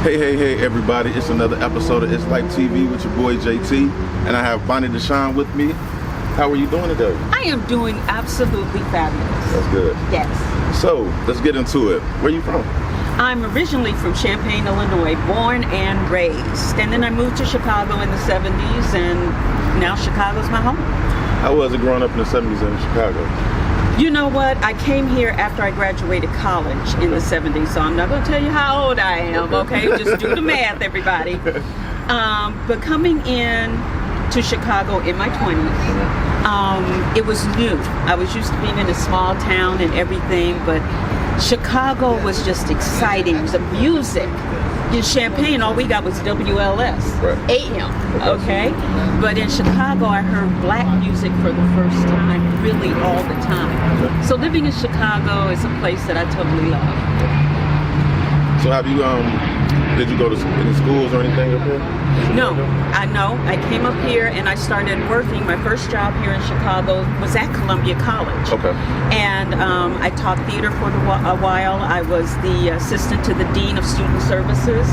Hey, everybody. It's another episode of It's Like TV with your boy JT. And I have Bonnie DeShong with me. How are you doing today? I am doing absolutely fabulous. That's good. Yes. So, let's get into it. Where are you from? I'm originally from Champaign, Illinois, born and raised. And then I moved to Chicago in the 70s, and now Chicago's my home. How was it growing up in the 70s in Chicago? You know what? I came here after I graduated college in the 70s, so I'm not going to tell you how old I am, okay? Just do the math, everybody. But coming in to Chicago in my 20s, it was new. I was used to being in a small town and everything, but Chicago was just exciting. The music. In Champaign, all we got was WLS, right. AM, okay? But in Chicago, I heard black music for the first time, really all the time. So living in Chicago is a place that I totally love. So have you, did you go to any schools or anything up here? No, I came up here and I started working. My first job here in Chicago was at Columbia College. Okay. And I taught theater for a while. I was the assistant to the Dean of Student Services.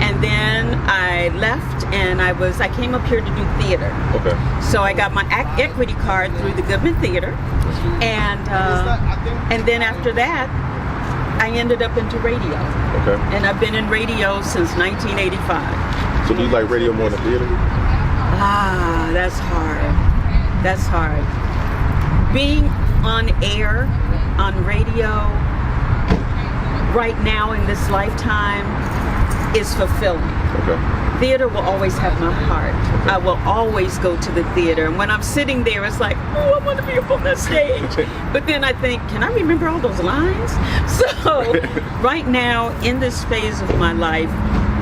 And then I left and I came up here to do theater. Okay. So I got my equity card through the Goodman Theater. And then after that, I ended up into radio. Okay. And I've been in radio since 1985. So do you like radio more than theater? That's hard. That's hard. Being on air, on radio, right now in this lifetime is fulfilling. Okay. Theater will always have my heart. Okay. I will always go to the theater. And when I'm sitting there, it's like, oh, I want to be up on that stage. But then I think, can I remember all those lines? So right now, in this phase of my life,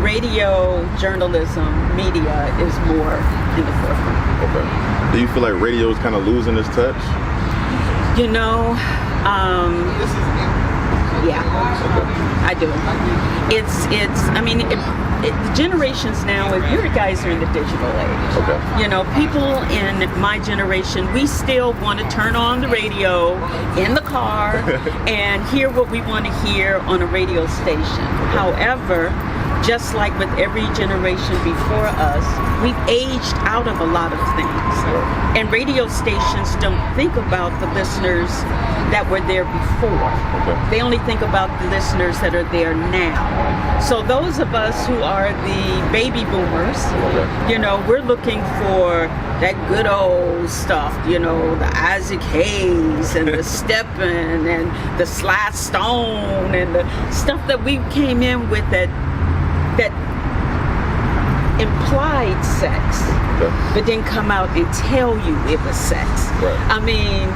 radio, journalism, media is more in the forefront. Okay. Do you feel like radio is kind of losing its touch? You know, yeah, I do. The generations now, if you guys are in the digital age, okay. You know, people in my generation, we still want to turn on the radio in the car and hear what we want to hear on a radio station. However, just like with every generation before us, we've aged out of a lot of things. And radio stations don't think about the listeners that were there before. Okay. They only think about the listeners that are there now. So those of us who are the baby boomers, okay. You know, we're looking for that good old stuff, you know, the Isaac Hayes and the Steppen and the Sly Stone and the stuff that we came in with that implied sex, okay. But didn't come out and tell you it was sex. Right. I mean,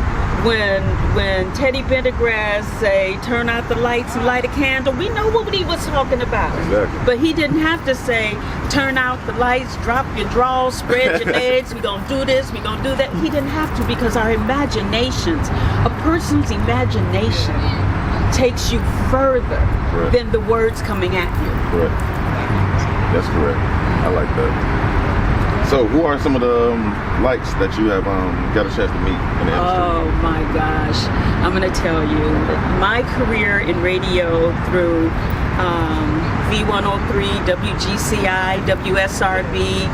when Teddy Pendergrass say, turn out the lights and light a candle, we know what he was talking about. Exactly. But he didn't have to say, turn out the lights, drop your drawers, spread your legs, we're going to do this, we're going to do that. He didn't have to, because our imaginations, a person's imagination takes you further Right. than the words coming at you. Correct. That's correct. I like that. So, who are some of the likes that you have got a chance to meet in the industry? Oh my gosh, I'm going to tell you. My career in radio through V103, WGCI, WSRB,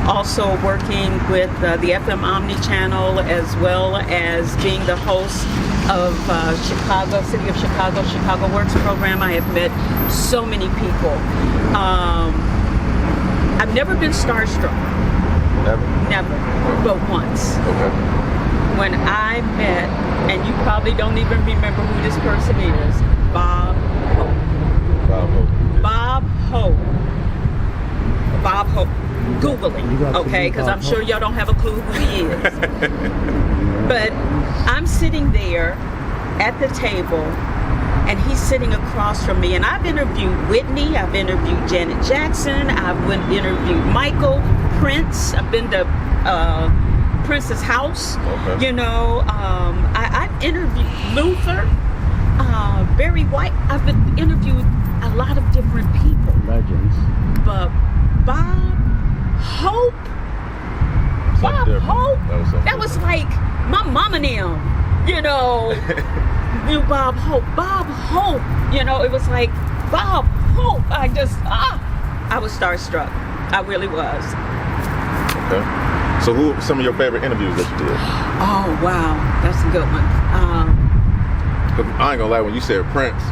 also working with the FM Omni channel, as well as being the host of City of Chicago Works program. I have met so many people. I've never been starstruck. Never, but once. Okay. When I met, and you probably don't even remember who this person is, Bob Hope. Bob Hope. Googling, okay, because I'm sure y'all don't have a clue who he is. But I'm sitting there at the table, and he's sitting across from me. And I've interviewed Whitney, I've interviewed Janet Jackson, I've interviewed Michael, Prince, I've been to Prince's house. Okay. You know, I've interviewed Luther, Barry White. I've interviewed a lot of different people. Legends. But Bob Hope, that was like my mama and them, you know. Bob Hope, you know, it was like Bob Hope. I I was starstruck. I really was. Okay. So who are some of your favorite interviews that you did? Oh, wow. That's a good one. 'Cause I ain't gonna lie, when you said Prince,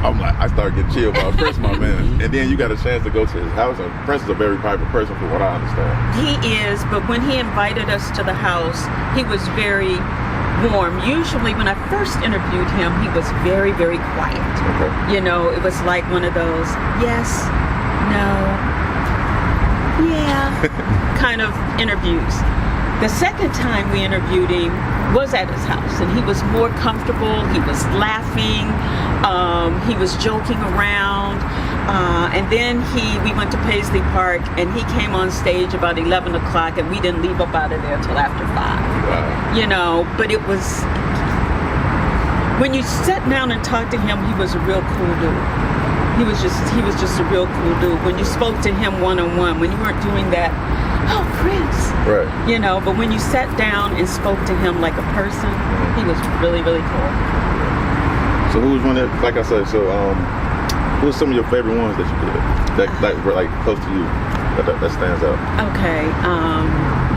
I'm like, I started getting chilled by Prince, my man. And then you got a chance to go to his house, and Prince is a very private person from what I understand. He is, but when he invited us to the house, he was very warm. Usually when I first interviewed him, he was very, very quiet. Okay. You know, it was like one of those, yes, no, yeah, kind of interviews. The second time we interviewed him was at his house, and he was more comfortable. He was laughing. He was joking around. And then we went to Paisley Park, and he came on stage about 11 o'clock, and we didn't leave up out of there till after 5. Wow. You know, but it was, when you sat down and talked to him, he was a real cool dude. He was just a real cool dude. When you spoke to him one-on-one, when you weren't doing that, oh, Prince. Right. You know, but when you sat down and spoke to him like a person, he was really, really cool. So who was one that, like I said, so who are some of your favorite ones that you did that were like close to you that stands out? Okay,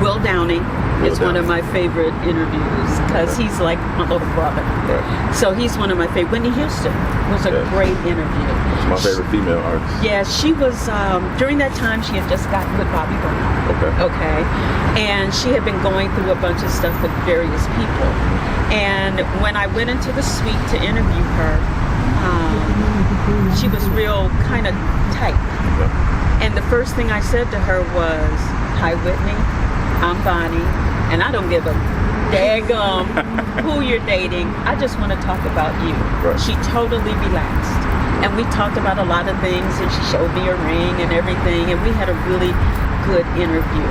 Will Downing is one of my favorite interviews because he's like my little brother. Right. So he's one of my favorite. Whitney Houston was a great interview. She's my favorite female artist. Yeah, she was, during that time she had just gotten with Bobby Brown. Okay. And she had been going through a bunch of stuff with various people. And when I went into the suite to interview her, she was real kind of tight. Yeah. And the first thing I said to her was, "Hi, Whitney, I'm Bonnie, and I don't give a daggum who you're dating. I just want to talk about you." Right. She totally relaxed. And we talked about a lot of things, and she showed me a ring and everything, and we had a really good interview.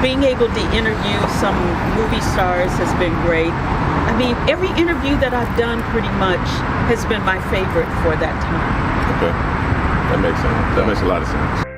Being able to interview some movie stars has been great. I mean, every interview that I've done pretty much has been my favorite for that time. Okay. That makes sense. That makes a lot of sense.